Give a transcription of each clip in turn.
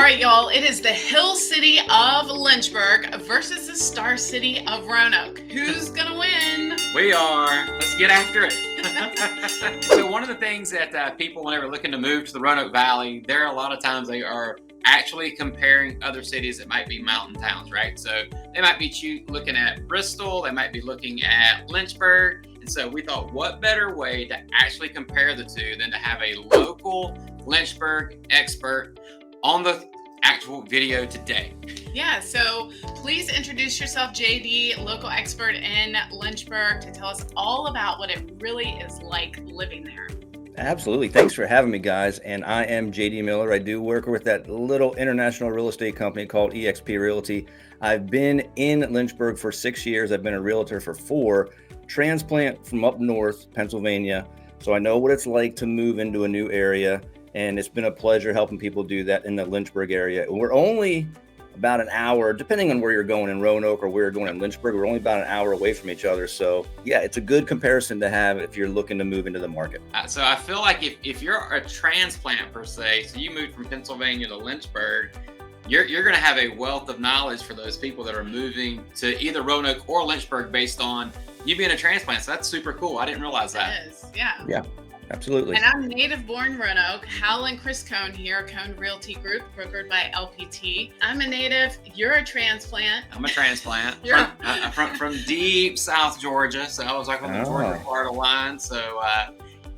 right, y'all, it is the hill city of Lynchburg versus the star city of Roanoke. Who's gonna win? We are. Let's get after it. So one of the things that people, whenever looking to move to the Roanoke Valley, there are a lot of times they are actually comparing other cities that might be mountain towns, right? So they might be looking at Bristol, they might be looking at Lynchburg. And so we thought, what better way to actually compare the two than to have a local Lynchburg expert on the actual video today. Yeah, so please introduce yourself, JD, local expert in Lynchburg, to tell us all about what it really is like living there. Absolutely. Thanks for having me, guys. And I am JD Miller. I do work with that little international real estate company called eXp Realty. I've been in Lynchburg for 6 years. I've been a realtor for 4. Transplant from up north, Pennsylvania. So I know what it's like to move into a new area. And it's been a pleasure helping people do that in the Lynchburg area. We're only about an hour, depending on where you're going in Roanoke or where you're going in Lynchburg, we're only about an hour away from each other. So yeah, it's a good comparison to have if you're looking to move into the market. So I feel like if you're a transplant per se, so you moved from Pennsylvania to Lynchburg, you're going to have a wealth of knowledge for those people that are moving to either Roanoke or Lynchburg based on you being a transplant. So that's super cool. I didn't realize that. It is, yeah. Yeah. Absolutely. And I'm native born Roanoke, Hal and Chris Cone here, Cone Realty Group, brokered by LPT. I'm a native, you're a transplant. I'm a transplant You're- from deep South Georgia. So I was like on the Georgia Florida line. So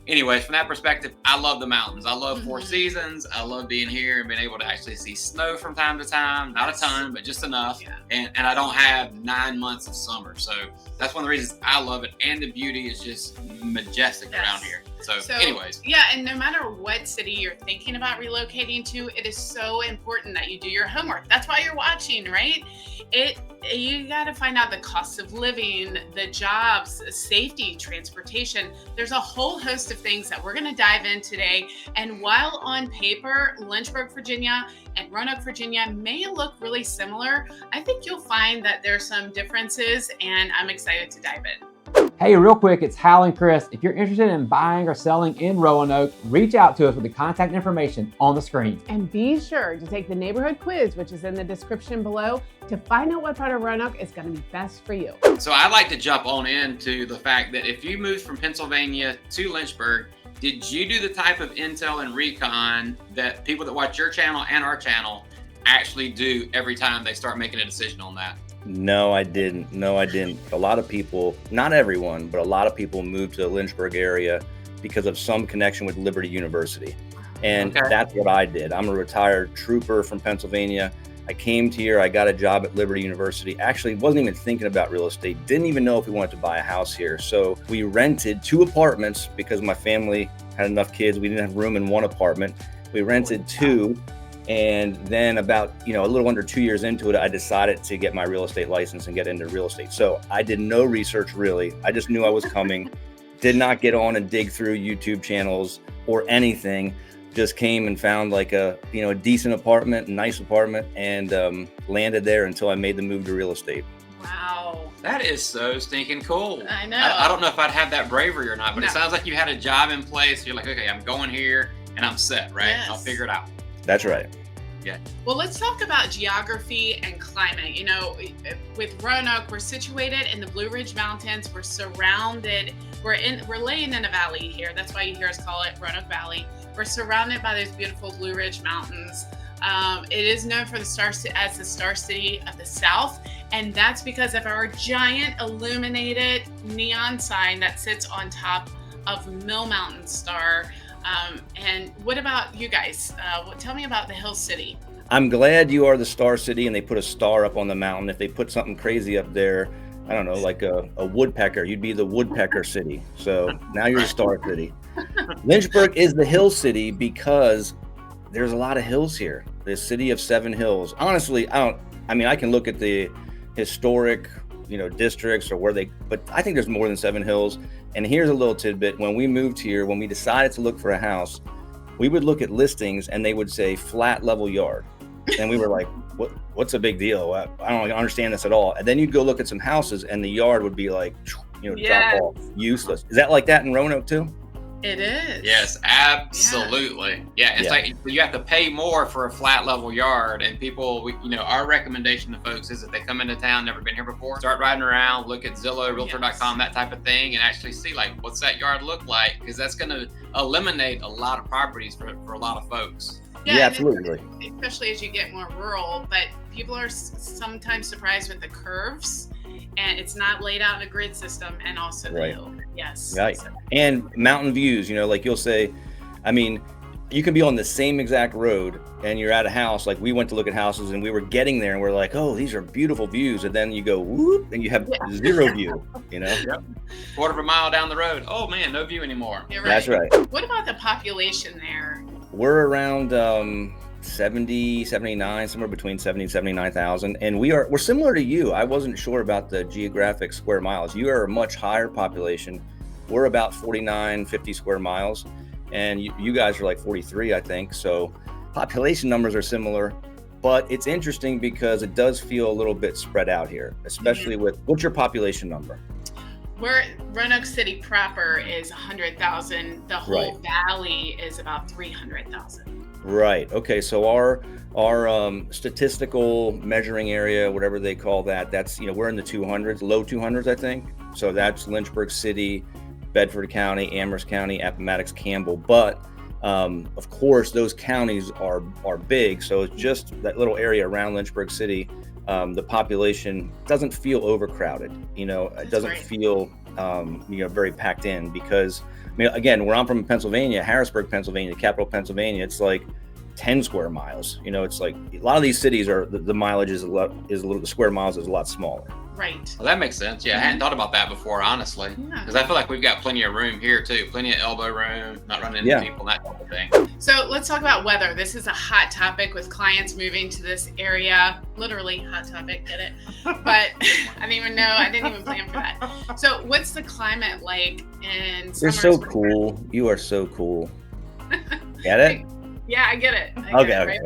anyways, from that perspective, I love the mountains. I love 4 seasons. I love being here and being able to actually see snow from time to time. Not a ton, but just enough. Yeah. And I don't have 9 months of summer. So that's one of the reasons I love it. And the beauty is just majestic around here. So anyways. Yeah, and no matter what city you're thinking about relocating to, it is so important that you do your homework. That's why you're watching, right? You got to find out the cost of living, the jobs, safety, transportation. There's a whole host of things that we're going to dive in today. And while on paper, Lynchburg, Virginia and Roanoke, Virginia may look really similar, I think you'll find that there's some differences, and I'm excited to dive in. Hey, real quick, it's Hal and Chris. If you're interested in buying or selling in Roanoke, reach out to us with the contact information on the screen. And be sure to take the neighborhood quiz, which is in the description below, to find out what part of Roanoke is going to be best for you. So I'd like to jump on into the fact that if you moved from Pennsylvania to Lynchburg, did you do the type of intel and recon that people that watch your channel and our channel actually do every time they start making a decision on that? No, I didn't. A lot of people, not everyone, but a lot of people moved to the Lynchburg area because of some connection with Liberty University. And That's what I did. I'm a retired trooper from Pennsylvania. I came here, I got a job at Liberty University. Actually, wasn't even thinking about real estate. Didn't even know if we wanted to buy a house here. So we rented 2 apartments because my family had enough kids. We didn't have room in 1 apartment. We rented 2. And then about, a little under 2 years into it, I decided to get my real estate license and get into real estate. So I did no research really. I just knew I was coming, did not get on and dig through YouTube channels or anything. Just came and found like a decent apartment, nice apartment, and landed there until I made the move to real estate. Wow. That is so stinking cool. I know. I don't know if I'd have that bravery or not, but No. It sounds like you had a job in place. You're like, okay, I'm going here and I'm set, right? Yes. I'll figure it out. That's right. Yeah. Well, let's talk about geography and climate. With Roanoke, we're situated in the Blue Ridge Mountains. We're surrounded. We're laying in a valley here. That's why you hear us call it Roanoke Valley. We're surrounded by those beautiful Blue Ridge Mountains. It is known for as the Star City of the South, and that's because of our giant illuminated neon sign that sits on top of Mill Mountain Star. And what about you guys? Tell me about the Hill City. I'm glad you are the Star City and they put a star up on the mountain. If they put something crazy up there, I don't know, like a woodpecker, you'd be the Woodpecker City. So now you're the Star City. Lynchburg is the Hill City because there's a lot of hills here. The city of 7 hills. Honestly, I can look at the historic, districts or but I think there's more than 7 hills. And here's a little tidbit. When we moved here, when we decided to look for a house, we would look at listings and they would say flat level yard. And we were like, what's a big deal? I don't understand this at all. And then you'd go look at some houses and the yard would be like, Yes. drop off, useless. Is that like that in Roanoke too? It is. Yes, absolutely. Yeah, it's like you have to pay more for a flat level yard, and people, our recommendation to folks is if they come into town, never been here before, start riding around, look at Zillow, Realtor.com, that type of thing, and actually see like what's that yard look like, because that's going to eliminate a lot of properties for a lot of folks. Yeah, absolutely. Especially as you get more rural, but people are sometimes surprised with the curves, and it's not laid out in a grid system, and also the hill. Yes. Right. And mountain views, like you'll say, I mean, you can be on the same exact road and you're at a house. Like we went to look at houses and we were getting there and we're like, oh, these are beautiful views. And then you go whoop and you have zero view, Yep. Quarter of a mile down the road. Oh man, no view anymore. You're right. That's right. What about the population there? We're around 70, 79, somewhere between 70 and 79,000. And we're similar to you. I wasn't sure about the geographic square miles. You are a much higher population. We're about 49, 50 square miles. And you guys are like 43, I think. So population numbers are similar, but it's interesting because it does feel a little bit spread out here, especially with, what's your population number? Roanoke City proper is 100,000. The whole valley is about 300,000. Right. Okay. So our statistical measuring area, whatever they call that, that's, we're in the 200s, low 200s, I think. So that's Lynchburg City, Bedford County, Amherst County, Appomattox, Campbell. But of course, those counties are big. So it's just that little area around Lynchburg City. The population doesn't feel overcrowded. It doesn't feel very packed in, because again, where I'm from, Pennsylvania, Harrisburg, Pennsylvania, capital Pennsylvania, it's like 10 square miles. It's like a lot of these cities are the mileage is the square miles is a lot smaller. Right. Well, that makes sense. Yeah, I hadn't thought about that before, honestly. Because I feel like we've got plenty of room here too, plenty of elbow room, not running into people, that type of thing. So let's talk about weather. This is a hot topic with clients moving to this area. Literally hot topic, get it? But I didn't even plan for that. So what's the climate like in summer? You're so cool. You are so cool. Get it? Yeah, I get it. Okay.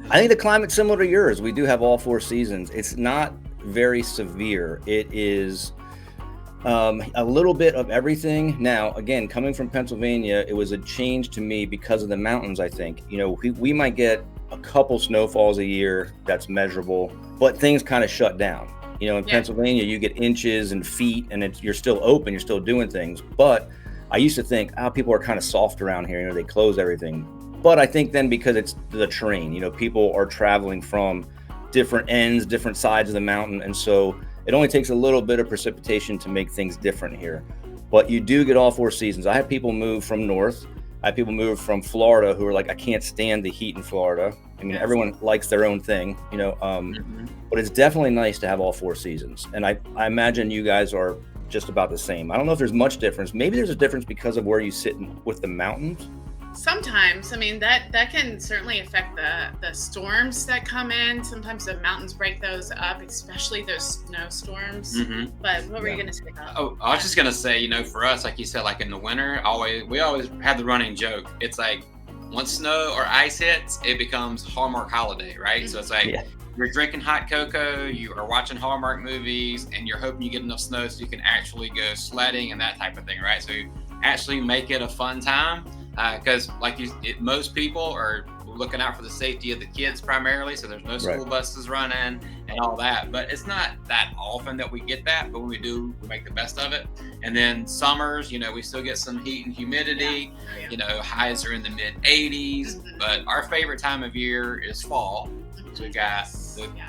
I think the climate's similar to yours. We do have all 4 seasons. It's not very severe. It is a little bit of everything. Now, again, coming from Pennsylvania, it was a change to me because of the mountains, I think. We might get a couple snowfalls a year that's measurable, but things kind of shut down. In Pennsylvania, you get inches and feet, and you're still open, you're still doing things. But I used to think, people are kind of soft around here, they close everything. But I think then because it's the terrain, people are traveling from different ends, different sides of the mountain. And so it only takes a little bit of precipitation to make things different here. But you do get all 4 seasons. I had people move from north. I had people move from Florida who are like, I can't stand the heat in Florida. Everyone likes their own thing, but it's definitely nice to have all 4 seasons. And I imagine you guys are just about the same. I don't know if there's much difference. Maybe there's a difference because of where you sit with the mountains. Sometimes, that can certainly affect the storms that come in. Sometimes the mountains break those up, especially those snowstorms. But what were you going to say about? Oh, I was just going to say, for us, like you said, like in the winter, we always have the running joke. It's like once snow or ice hits, it becomes Hallmark holiday, right? So it's like you're drinking hot cocoa, you are watching Hallmark movies, and you're hoping you get enough snow so you can actually go sledding and that type of thing, right? So you actually make it a fun time. Because most people are looking out for the safety of the kids primarily, so there's no school buses running and all that. But it's not that often that we get that, but when we do, we make the best of it. And then summers, we still get some heat and humidity. Highs are in the mid 80s. But our favorite time of year is fall. So we've got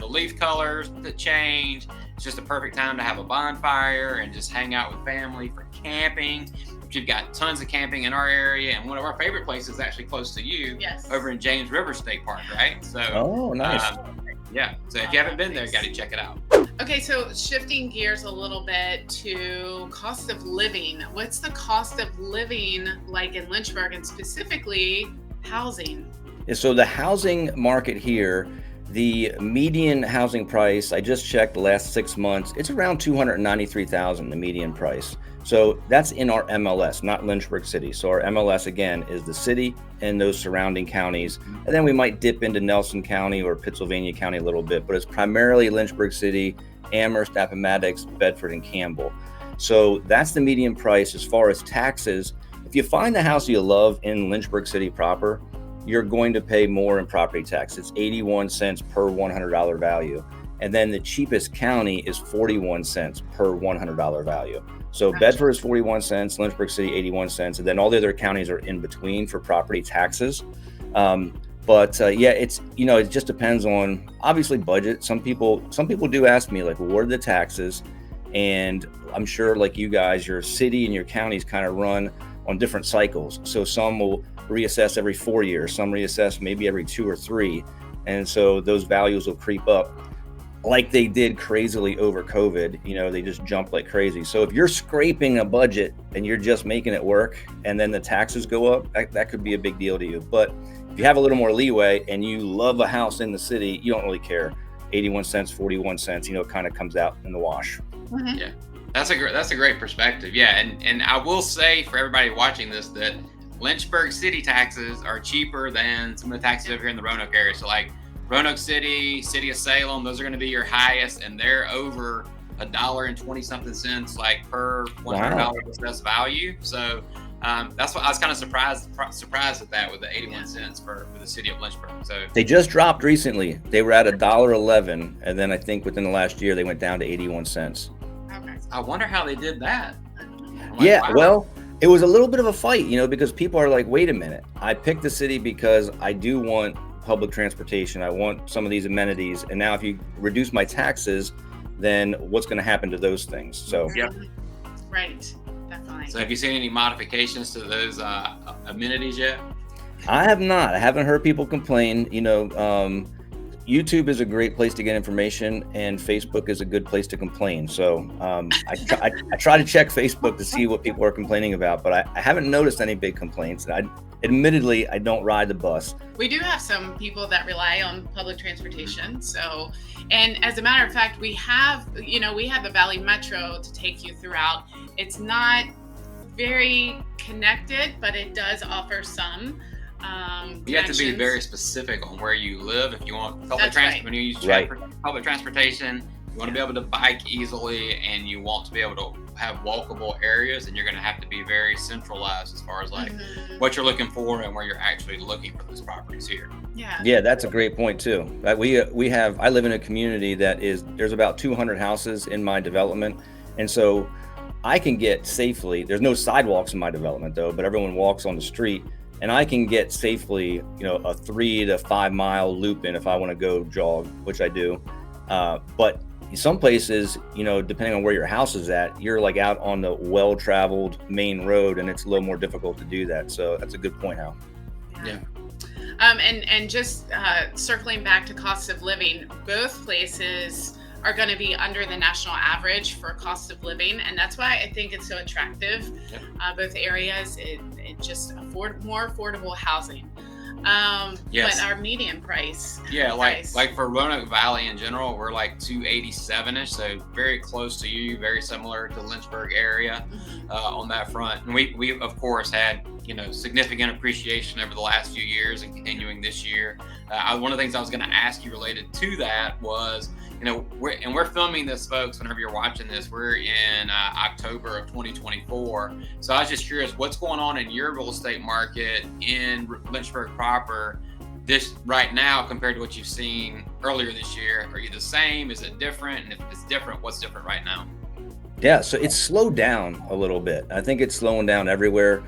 the leaf colors that change. It's just a perfect time to have a bonfire and just hang out with family for camping. You've got tons of camping in our area, and one of our favorite places is actually close to you, over in James River State Park, right? So, nice. So if you haven't been there, you got to check it out. Okay, so shifting gears a little bit to cost of living. What's the cost of living like in Lynchburg, and specifically housing? So the housing market here, the median housing price, I just checked the last 6 months, it's around $293,000, the median price. So that's in our MLS, not Lynchburg City. So our MLS, again, is the city and those surrounding counties. And then we might dip into Nelson County or Pittsylvania County a little bit, but it's primarily Lynchburg City, Amherst, Appomattox, Bedford, and Campbell. So that's the median price. As far as taxes, if you find the house you love in Lynchburg City proper, you're going to pay more in property tax. It's 81 cents per $100 value. And then the cheapest county is 41 cents per $100 value. So Gotcha. Bedford is 41 cents, Lynchburg City 81 cents, and then all the other counties are in between for property taxes. Yeah, it's, it just depends on obviously budget. Some people do ask me like, well, what are the taxes? And I'm sure like you guys, your city and your counties kind of run on different cycles. So some will reassess every 4 years, some reassess maybe every 2 or 3. And so those values will creep up like they did crazily over COVID. They just jumped like crazy. So if you're scraping a budget and you're just making it work and then the taxes go up, that could be a big deal to you. But if you have a little more leeway and you love a house in the city, you don't really care. 81 cents, 41 cents, it kind of comes out in the wash. Mm-hmm. Yeah, that's a great perspective. Yeah, and I will say for everybody watching this that Lynchburg city taxes are cheaper than some of the taxes over here in the Roanoke area. So like Roanoke City, City of Salem, those are going to be your highest, and they're over $1.20 like per $100 assessed value. So that's what I was kind of surprised at that with the 81 cents for the city of Lynchburg. So they just dropped recently. They were at $1.11, and then I think within the last year they went down to 81 cents. Okay. I wonder how they did that. Yeah, well, it was a little bit of a fight, because people are like, wait a minute, I picked the city because I do want public transportation. I want some of these amenities. And now if you reduce my taxes, then what's going to happen to those things? So, yep. Right. Definitely. So have you seen any modifications to those amenities yet? I have not. I haven't heard people complain. YouTube is a great place to get information, and Facebook is a good place to complain. So I try to check Facebook to see what people are complaining about, but I haven't noticed any big complaints. Admittedly, I don't ride the bus. We do have some people that rely on public transportation. So, and as a matter of fact, we have the Valley Metro to take you throughout. It's not very connected, but it does offer some. You have to be very specific on where you live if you want public transportation. When you use public transportation, you want to be able to bike easily, and you want to be able to have walkable areas, and you're going to have to be very centralized as far as like what you're looking for and where you're actually looking for those properties here. Yeah, that's a great point too. I live in a community there's about 200 houses in my development, and so I can get safely. There's no sidewalks in my development though, but everyone walks on the street. And I can get safely, a 3 to 5 mile loop in if I want to go jog, which I do. But some places, depending on where your house is at, you're like out on the well-traveled main road, and it's a little more difficult to do that. So that's a good point, Hal. Yeah. And just circling back to cost of living, both places are going to be under the national average for cost of living, and that's why I think it's so attractive. Yep. Both areas, it just more affordable housing. Yes. But our median price. Yeah, like for Roanoke Valley in general, we're like 287ish, so very close to you, very similar to Lynchburg area on that front. And we of course had significant appreciation over the last few years and continuing this year. One of the things I was going to ask you related to that was, we're filming this, folks, whenever you're watching this, we're in October of 2024. So I was just curious, what's going on in your real estate market in Lynchburg proper this right now compared to what you've seen earlier this year? Are you the same? Is it different? And if it's different, what's different right now? Yeah, so it's slowed down a little bit. I think it's slowing down everywhere.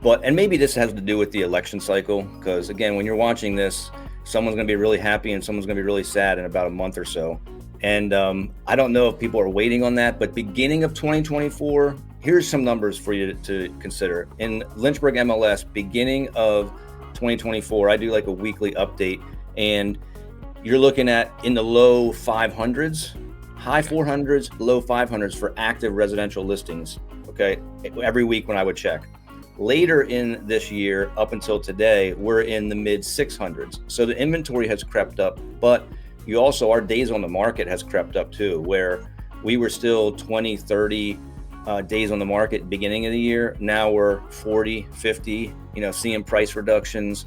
And maybe this has to do with the election cycle, because again, when you're watching this, someone's going to be really happy and someone's going to be really sad in about a month or so. And I don't know if people are waiting on that, but beginning of 2024, here's some numbers for you to consider. In Lynchburg MLS, beginning of 2024, I do like a weekly update, and you're looking at in the low 500s, high 400s, low 500s for active residential listings, okay, every week when I would check. Later in this year, up until today, we're in the mid 600s. So the inventory has crept up, but our days on the market has crept up too, where we were still 20, 30 days on the market beginning of the year. Now we're 40, 50, seeing price reductions.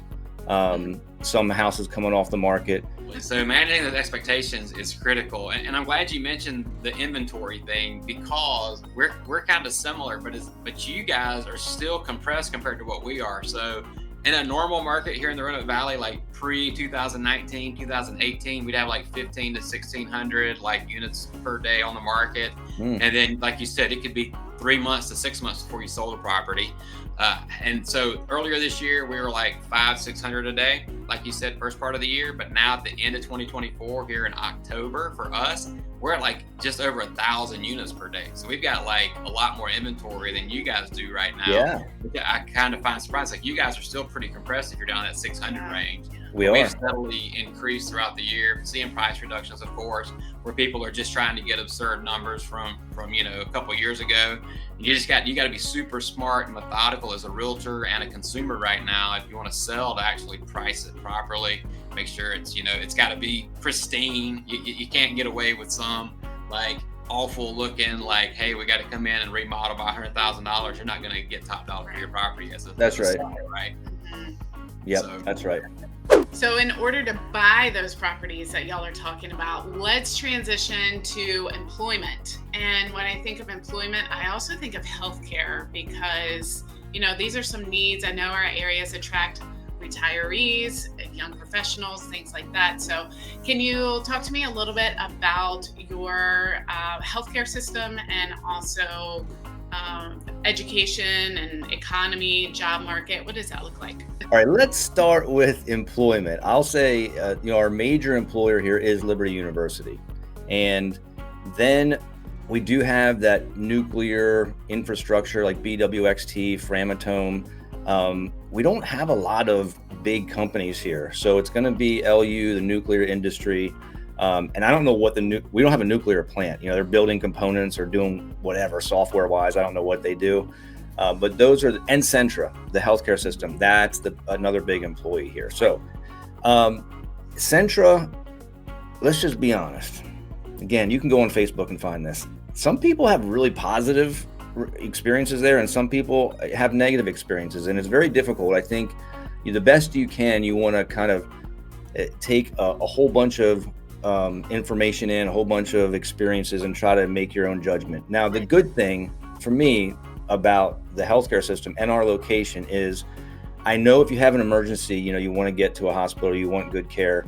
Some houses coming off the market. So managing those expectations is critical, and I'm glad you mentioned the inventory thing, because we're kind of similar, but you guys are still compressed compared to what we are. So in a normal market here in the Roanoke Valley, like pre-2019, 2018, we'd have like 15 to 1,600 like units per day on the market. And then, like you said, it could be 3 months to 6 months before you sold a property. And so earlier this year, we were like 500-600 a day, like you said, first part of the year. But now at the end of 2024, here in October, for us, we're at like just over 1,000 units per day. So we've got like a lot more inventory than you guys do right now. Yeah. I kind of find surprised, like you guys are still pretty compressed if you're down that 600 range. We've steadily increased throughout the year, seeing price reductions, of course, where people are just trying to get absurd numbers from a couple years ago. And you got to be super smart and methodical as a realtor and a consumer right now if you want to sell, to actually price it properly. Make sure it's got to be pristine. You can't get away with some like awful looking, like, hey, we got to come in and remodel by $100,000. You're not going to get top dollar for your property as a seller, right? Yep, that's right. So in order to buy those properties that y'all are talking about, let's transition to employment. And when I think of employment, I also think of healthcare, because, these are some needs. I know our areas attract retirees, young professionals, things like that. So can you talk to me a little bit about your healthcare system, and also education and economy, job market? What does that look like? All right, let's start with employment. I'll say, our major employer here is Liberty University. And then we do have that nuclear infrastructure like BWXT, Framatome. We don't have a lot of big companies here. So it's going to be LU, the nuclear industry. And I don't know what we don't have a nuclear plant. They're building components or doing whatever software wise. I don't know what they do. But those are, and Centra, the healthcare system, that's another big employee here. So Centra, let's just be honest. Again, you can go on Facebook and find this. Some people have really positive experiences there, and some people have negative experiences, and it's very difficult. I think the best you can, you want to kind of take a whole bunch of information in, a whole bunch of experiences, and try to make your own judgment. Now, the good thing for me about the healthcare system and our location is, I know if you have an emergency, you want to get to a hospital, you want good care,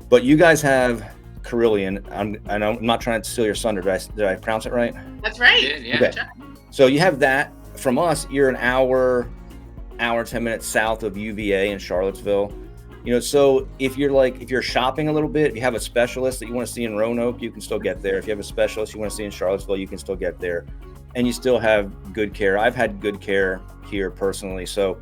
but you guys have Carillion. I'm not trying to steal your thunder. Did I pronounce it right? That's right. Yeah. Okay. So you have that. From us, you're an hour 10 minutes south of UVA in Charlottesville. So if you're shopping a little bit, if you have a specialist that you want to see in Roanoke, you can still get there. If you have a specialist you want to see in Charlottesville, you can still get there. And you still have good care. I've had good care here personally. So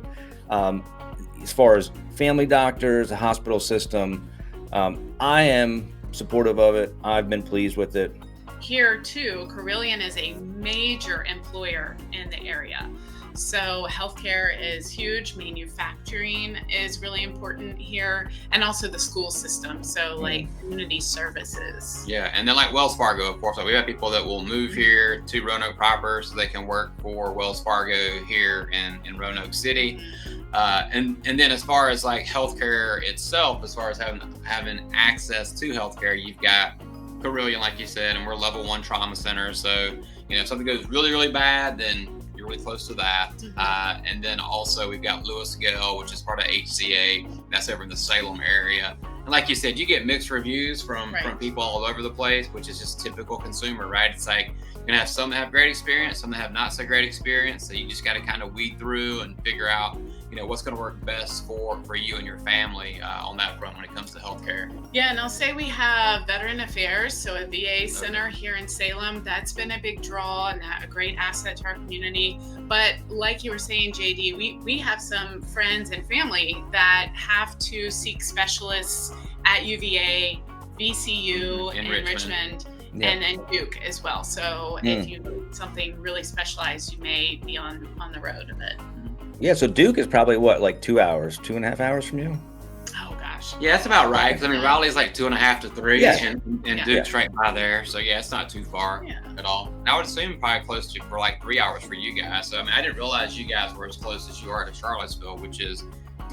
as far as family doctors, the hospital system, I am supportive of it. I've been pleased with it. Here too, Carillion is a major employer in the area. So healthcare is huge. Manufacturing is really important here, and also the school system. So like community services. Yeah, and then like Wells Fargo, of course. Like we have people that will move here to Roanoke proper so they can work for Wells Fargo here in Roanoke City. And then as far as like healthcare itself, as far as having access to healthcare, you've got Carillion, like you said, and we're level 1 trauma center. So if something goes really, really bad, then you're really close to that. And then also we've got Lewis Gale, which is part of HCA. That's over in the Salem area. And like you said, you get mixed reviews from people all over the place, which is just typical consumer, right? It's like you're gonna have some that have great experience, some that have not so great experience. So you just got to kind of weed through and figure out, what's going to work best for you and your family on that front when it comes to healthcare. Yeah, and I'll say we have Veteran Affairs, so a VA center here in Salem. That's been a big draw and a great asset to our community. But like you were saying, JD, we have some friends and family that have to seek specialists at UVA, VCU in Richmond. Yeah. And Duke as well. So if you need something really specialized, you may be on the road a bit. Yeah, so Duke is probably like 2 hours, 2.5 hours from you? Oh gosh. Yeah, that's about right. Because Raleigh's like 2.5 to 3, yeah. and Duke's right by there. So yeah, it's not too far at all. And I would assume probably close to for like 3 hours for you guys. So I didn't realize you guys were as close as you are to Charlottesville, which is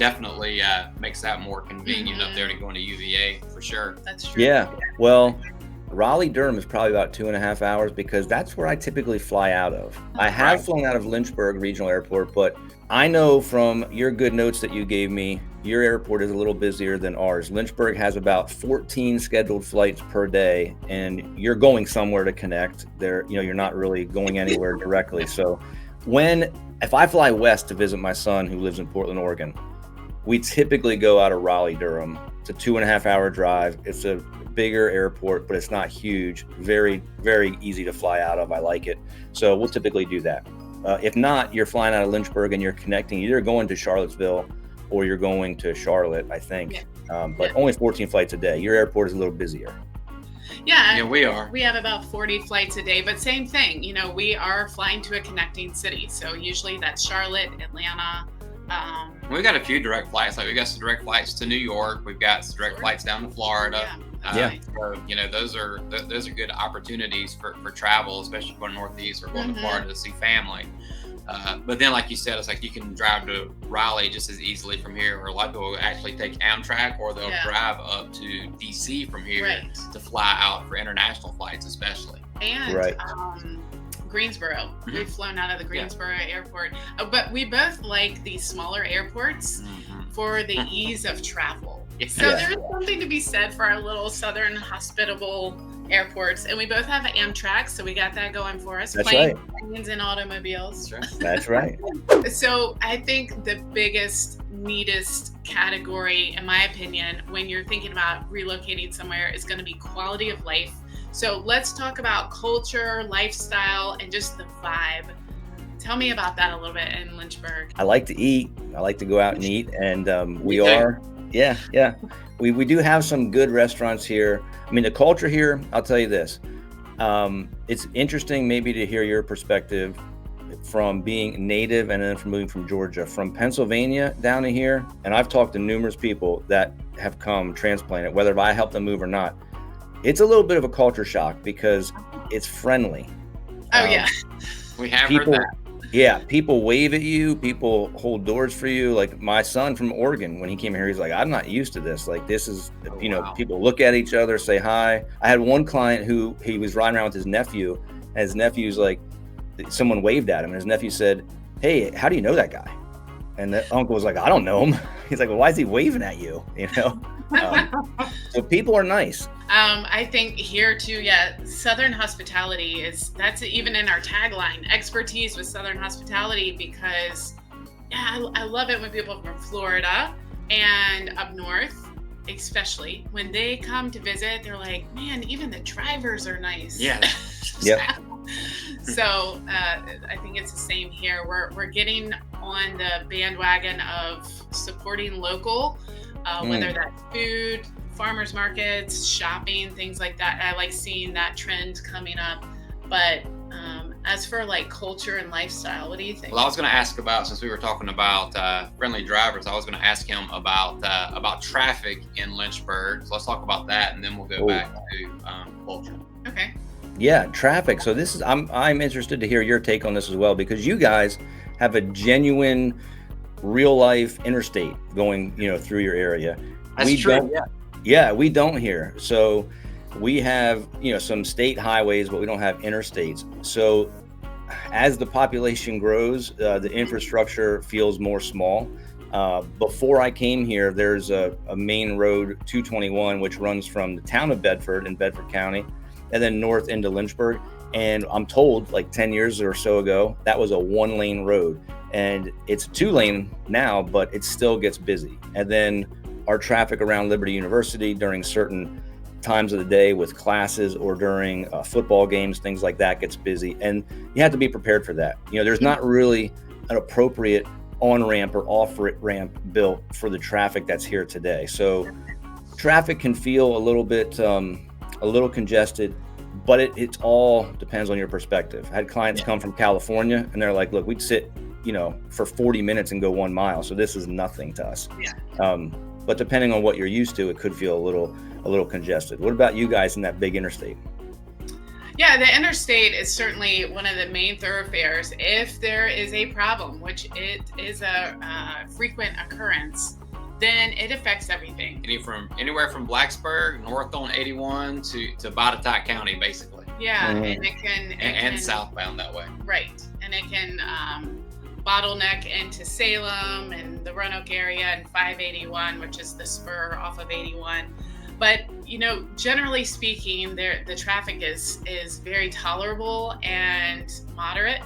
definitely makes that more convenient up there to go into UVA for sure. That's true. Yeah. Well, Raleigh-Durham is probably about 2.5 hours because that's where I typically fly out of. I have flown out of Lynchburg Regional Airport, but I know from your good notes that you gave me, your airport is a little busier than ours. Lynchburg has about 14 scheduled flights per day, and you're going somewhere to connect. There, you're not really going anywhere directly. So if I fly west to visit my son who lives in Portland, Oregon, we typically go out of Raleigh-Durham. It's a 2.5-hour drive. It's a bigger airport, but it's not huge. Very, very easy to fly out of. I like it. So we'll typically do that. If not, you're flying out of Lynchburg and you're connecting, either going to Charlottesville or you're going to Charlotte, I think. But only 14 flights a day. Your airport is a little busier. Yeah, we are. We have about 40 flights a day, but same thing. We are flying to a connecting city. So usually that's Charlotte, Atlanta. We've got a few direct flights. Like we got some direct flights to New York. We've got some direct flights down to Florida. So those are good opportunities for travel, especially going northeast or going to Florida to see family. But then, like you said, it's like you can drive to Raleigh just as easily from here, or a lot of people will actually take Amtrak, or they'll drive up to DC from here to fly out for international flights, especially. And Greensboro. We've flown out of the Greensboro airport, but we both like these smaller airports for the ease of travel. So there's something to be said for our little southern hospitable airports, and we both have Amtrak, so we got that going for us. That's right. Planes and automobiles. That's right. So I think the biggest, neatest category, in my opinion, when you're thinking about relocating somewhere is going to be quality of life. So let's talk about culture, lifestyle, and just the vibe. Tell me about that a little bit in Lynchburg. I like to eat. I like to go out and eat, and we do have some good restaurants here. I mean, the culture here, I'll tell you this. It's interesting maybe to hear your perspective from being native and then from moving from Georgia, from Pennsylvania down to here. And I've talked to numerous people that have come transplanted, whether I helped them move or not. It's a little bit of a culture shock because it's friendly. We have people, heard that. Yeah, people wave at you, people hold doors for you. Like my son from Oregon, when he came here, he's like, I'm not used to this. Like this is, people look at each other, say hi. I had one client who he was riding around with his nephew, and his nephew's like, someone waved at him, and his nephew said, hey, how do you know that guy? And the uncle was like, I don't know him. He's like, well, why is he waving at you? So people are nice. I think here too, Southern hospitality that's even in our tagline, expertise with Southern hospitality, because I love it when people from Florida and up north, especially when they come to visit, they're like, man, even the drivers are nice. Yeah. So I think it's the same here. We're getting on the bandwagon of supporting local, whether that's food, farmers markets, shopping, things like that. I like seeing that trend coming up. But as for like culture and lifestyle, what do you think? Well, I was going to ask about, since we were talking about friendly drivers, I was going to ask him about traffic in Lynchburg. So let's talk about that, and then we'll go back to culture. Okay. Yeah, traffic. So this is, I'm interested to hear your take on this as well, because you guys have a genuine, real life interstate going, through your area. That's true. Yeah, we don't here. So we have, some state highways, but we don't have interstates. So as the population grows, the infrastructure feels more small. Before I came here, there's a main road, 221, which runs from the town of Bedford in Bedford County and then north into Lynchburg. And I'm told like 10 years or so ago, that was a 1-lane road, and it's 2-lane now, but it still gets busy. And then our traffic around Liberty University during certain times of the day with classes or during football games, things like that, gets busy. And you have to be prepared for that. There's not really an appropriate on-ramp or off-ramp built for the traffic that's here today. So traffic can feel a little bit, a little congested, but it all depends on your perspective. I had clients come from California and they're like, look, we'd sit, for 40 minutes and go 1 mile. So this is nothing to us. But depending on what you're used to, it could feel a little congested. What about you guys in that big interstate? Yeah, the interstate is certainly one of the main thoroughfares. If there is a problem, which it is a frequent occurrence, then it affects everything. Anywhere from Blacksburg, north on 81 to Botetourt County, basically. Yeah, and it can southbound that way. Right, and it can bottleneck into Salem and the Roanoke area and 581, which is the spur off of 81. But generally speaking, the traffic is very tolerable and moderate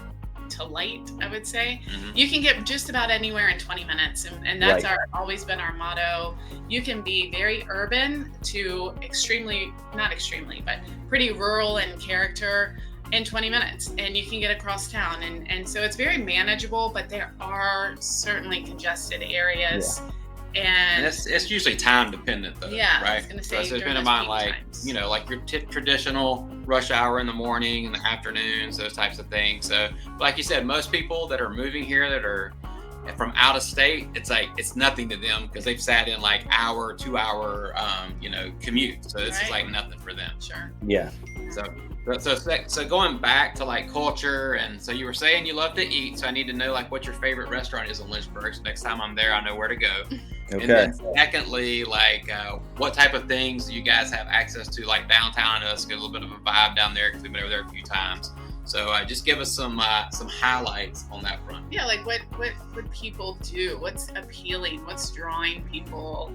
to light, I would say. Mm-hmm. You can get just about anywhere in 20 minutes, and that's always been our motto. You can be very urban to not extremely, but pretty rural in character in 20 minutes, and you can get across town, and so it's very manageable. But there are certainly congested areas. Yeah. And it's usually time dependent, though. Yeah, right. I was going to say, so it's dependent on like your traditional rush hour in the morning and the afternoons, those types of things. So, like you said, most people that are moving here that are from out of state, it's nothing to them because they've sat in like 2 hour commute. So this is like nothing for them. Sure. Yeah. So going back to like culture, and so you were saying you love to eat, so I need to know like what your favorite restaurant is in Lynchburg. So next time I'm there, I know where to go. Okay. And then secondly, like what type of things do you guys have access to, like downtown? I know it's got a little bit of a vibe down there because we've been over there a few times. So just give us some highlights on that front. Yeah, like what people do, what's appealing, what's drawing people,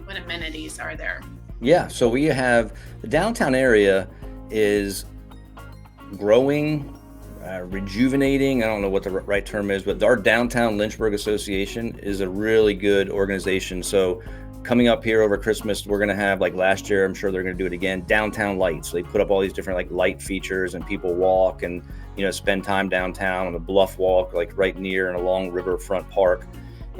what amenities are there? Yeah, so we have the downtown area is growing, rejuvenating. I don't know what the right term is, but our Downtown Lynchburg Association is a really good organization. So coming up here over Christmas, we're going to have, like last year, I'm sure they're going to do it again, downtown lights. So they put up all these different like light features, and people walk and spend time downtown on the bluff walk, like right near and along Riverfront Park.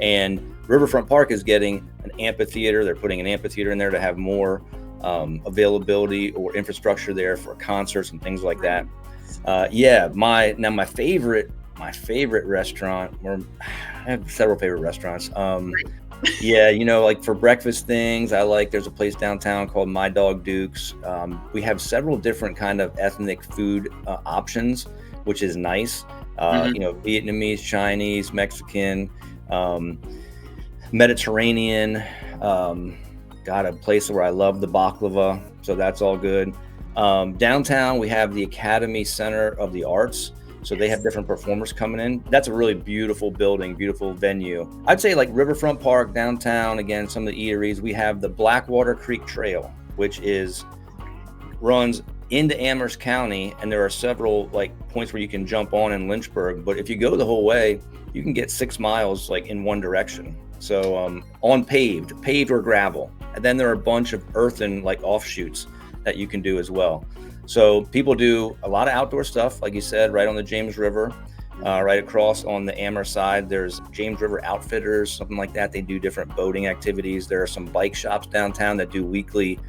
And Riverfront Park is getting an amphitheater. They're putting an amphitheater in there to have more availability or infrastructure there for concerts and things like that. My favorite restaurant, or I have several favorite restaurants. Like for breakfast things, there's a place downtown called My Dog Duke's. We have several different kind of ethnic food options, which is nice. Vietnamese, Chinese, Mexican, Mediterranean, a place where I love the baklava, so that's all good. Downtown, we have the Academy Center of the Arts, so they have different performers coming in. That's a really beautiful building, beautiful venue. I'd say like Riverfront Park, downtown, again, some of the eateries. We have the Blackwater Creek Trail, which runs into Amherst County, and there are several like points where you can jump on in Lynchburg, but if you go the whole way, you can get 6 miles like in one direction. So on paved or gravel. And then there are a bunch of earthen like offshoots that you can do as well. So people do a lot of outdoor stuff, like you said, right on the James River, right across on the Amherst side. There's James River Outfitters, something like that. They do different boating activities. There are some bike shops downtown that do weekly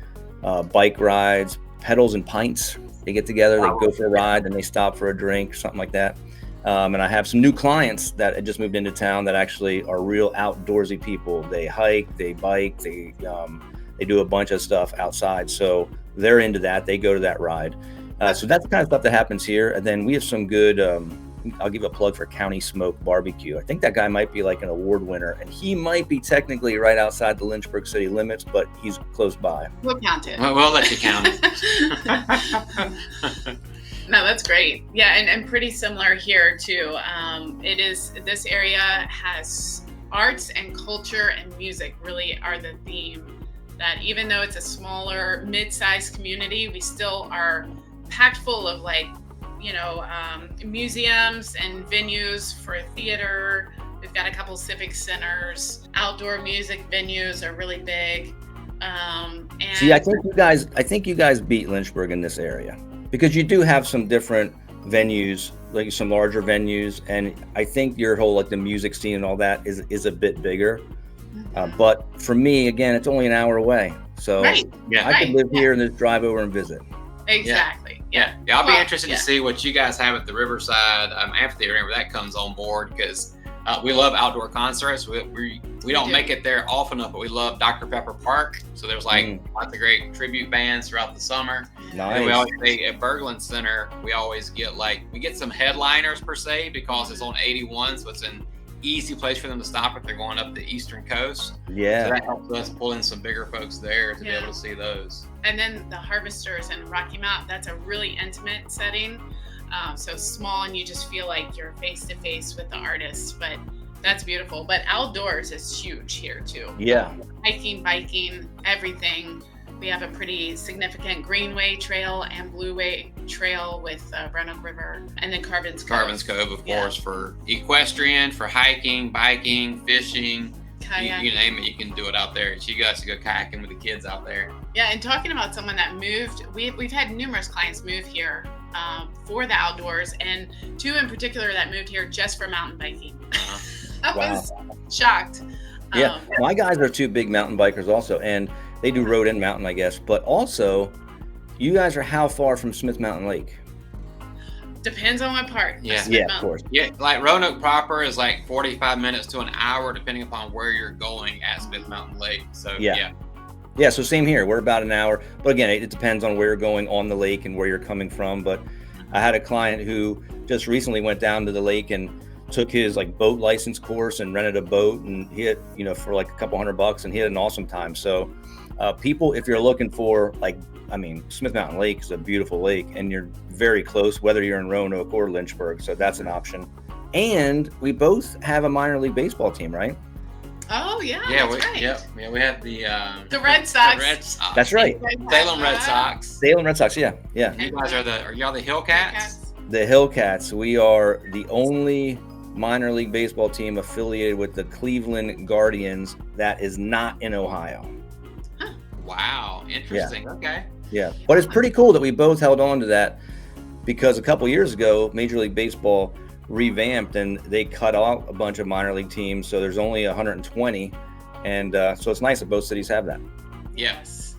bike rides, pedals and pints. They get together, they go for a ride, then they stop for a drink, something like that. And I have some new clients that had just moved into town that actually are real outdoorsy people. They hike, they bike, they do a bunch of stuff outside. So they're into that. They go to that ride. So that's the kind of stuff that happens here. And then we have some good, I'll give a plug for County Smoke Barbecue. I think that guy might be like an award winner, and he might be technically right outside the Lynchburg city limits, but he's close by. We'll count it. We'll let you count it. No, that's great. Yeah, and pretty similar here too. This area has arts and culture and music really are the theme. That even though it's a smaller, mid-sized community, we still are packed full of museums and venues for theater. We've got a couple civic centers. Outdoor music venues are really big. See, I think you guys beat Lynchburg in this area, because you do have some different venues, like some larger venues, and I think your whole like the music scene and all that is a bit bigger. But for me, again, it's only an hour away, so I could live here and just drive over and visit. Exactly. Yeah. I'll be interested to see what you guys have at the Riverside Amphitheater whenever that comes on board, because we love outdoor concerts. We We don't make it there often enough, but we love Dr. Pepper Park. So there's like lots of great tribute bands throughout the summer. Nice. And we always say at Berglund Center, we always get some headliners per se, because it's on 81, so it's an easy place for them to stop if they're going up the eastern coast. Yeah. So that helps us pull in some bigger folks there to be able to see those. And then the Harvesters and Rocky Mount, that's a really intimate setting. So small, and you just feel like you're face to face with the artists, but that's beautiful. But outdoors is huge here too. Yeah. Hiking, biking, everything. We have a pretty significant Greenway Trail and Blueway Trail with Roanoke River, and then Carvin's Cove. Carvin's Cove, of course, for equestrian, for hiking, biking, fishing. You name it, you can do it out there. So you guys can go kayaking with the kids out there. Yeah, and talking about someone that moved, we've had numerous clients move here for the outdoors, and 2 in particular that moved here just for mountain biking. I was shocked. Yeah, my guys are 2 big mountain bikers also, and they do road and mountain, I guess. But also, you guys are how far from Smith Mountain Lake? Depends on what part. Yeah, of course. Yeah, like Roanoke proper is like 45 minutes to an hour, depending upon where you're going at Smith Mountain Lake. So Yeah, so same here. We're about an hour. But again, it depends on where you're going on the lake and where you're coming from. But I had a client who just recently went down to the lake and took his like boat license course and rented a boat, and he had, for like a couple $100, and he had an awesome time. So people, if you're looking for Smith Mountain Lake is a beautiful lake, and you're very close, whether you're in Roanoke or Lynchburg. So that's an option. And we both have a minor league baseball team, right? Oh yeah, right. Yeah, we have the Red Sox. The Red Sox. That's right. Salem Red Sox. Salem Red Sox. Yeah. You guys are y'all the Hillcats? The Hillcats. We are the only minor league baseball team affiliated with the Cleveland Guardians that is not in Ohio. Huh. Wow, interesting. Yeah. Okay. Yeah, but it's pretty cool that we both held on to that, because a couple years ago, Major League Baseball revamped and they cut out a bunch of minor league teams, so there's only 120, and so it's nice that both cities have that. Yes,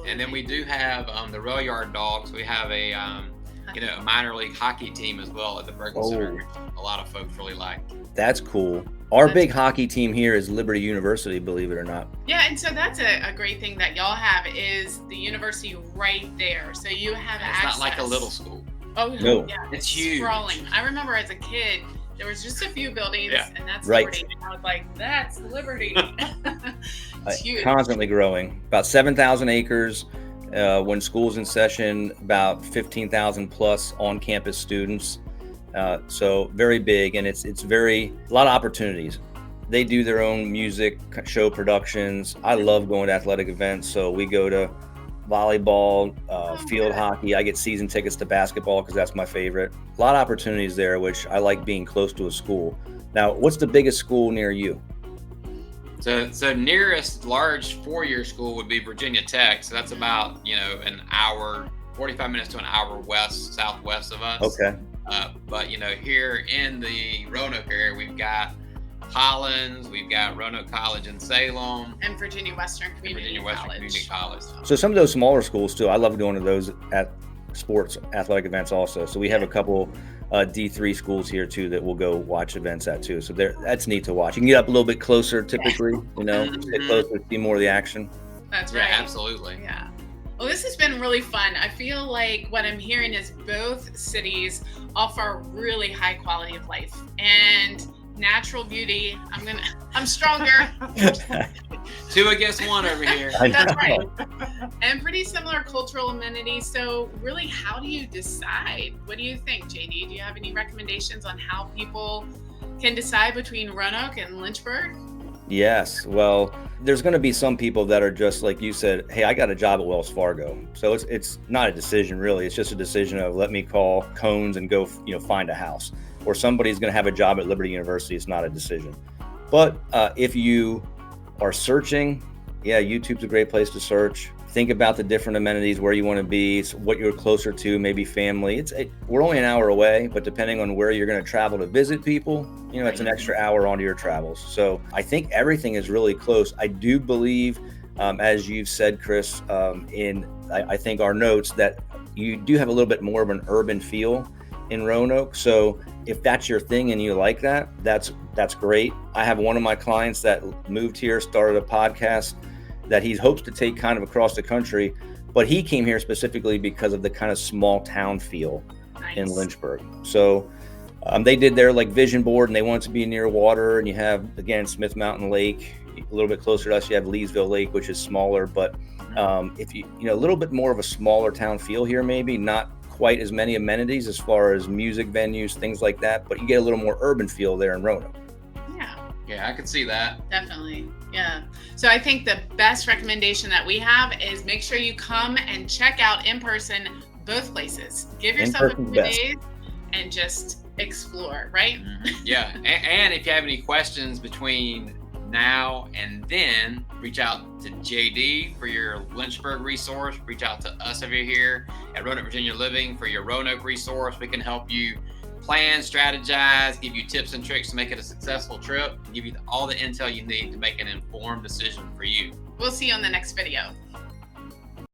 and then we do have the Rail Yard Dogs. We have a a minor league hockey team as well at the Berglund Center, which a lot of folks really like. That's cool. Our big hockey team here is Liberty University, believe it or not. Yeah, and so that's a great thing that y'all have is the university right there. So you have access. It's not like a little school. Oh, no. Yeah. It's huge. Sprawling. I remember as a kid, there was just a few buildings, and that's right. Liberty. And I was like, that's Liberty. It's huge. Constantly growing. About 7,000 acres. When school's in session, about 15,000 plus on-campus students. So very big, and it's a lot of opportunities. They do their own music show productions. I love going to athletic events, so we go to volleyball, field hockey. I get season tickets to basketball because that's my favorite. A lot of opportunities there, which I like being close to a school. Now, what's the biggest school near you? So nearest large 4-year school would be Virginia Tech. So that's about, an hour, 45 minutes to an hour southwest of us. Okay. But, here in the Roanoke area, we've got Hollins, we've got Roanoke College in Salem. And Virginia Western Community College. So some of those smaller schools too, I love going to those at sports athletic events also. So we have a couple D3 schools here too that we'll go watch events at too. So that's neat to watch. You can get up a little bit closer typically, get closer, see more of the action. That's right. Yeah, absolutely. Yeah. Well, this has been really fun. I feel like what I'm hearing is both cities offer really high quality of life and natural beauty. I'm stronger. 2 against 1 over here. That's right. And pretty similar cultural amenities. So really, how do you decide? What do you think, JD? Do you have any recommendations on how people can decide between Roanoke and Lynchburg? Yes. Well, there's going to be some people that are just like you said, hey, I got a job at Wells Fargo. So it's not a decision really. It's just a decision of let me call Cones and go, find a house. Or somebody's going to have a job at Liberty University. It's not a decision. But if you are searching, YouTube's a great place to search. Think about the different amenities, where you want to be, what you're closer to, maybe family. We're only an hour away, but depending on where you're going to travel to visit people, it's an extra hour onto your travels. So I think everything is really close. I do believe, as you've said, Chris, I think our notes that you do have a little bit more of an urban feel in Roanoke. So if that's your thing and you like that, that's great. I have one of my clients that moved here, started a podcast that he hopes to take kind of across the country, but he came here specifically because of the kind of small town feel in Lynchburg. So they did their like vision board, and they want it to be near water. And you have, again, Smith Mountain Lake. A little bit closer to us, you have Leesville Lake, which is smaller, but if you a little bit more of a smaller town feel here, maybe not quite as many amenities as far as music venues, things like that, but you get a little more urban feel there in Roanoke. Yeah, I could see that. Definitely. Yeah. So I think the best recommendation that we have is make sure you come and check out in person both places. Give yourself a few days and just explore, right? Yeah. And if you have any questions between now and then, reach out to JD for your Lynchburg resource. Reach out to us over here at Roanoke, Virginia Living for your Roanoke resource. We can help you plan, strategize, give you tips and tricks to make it a successful trip, and give you all the intel you need to make an informed decision for you. We'll see you on the next video.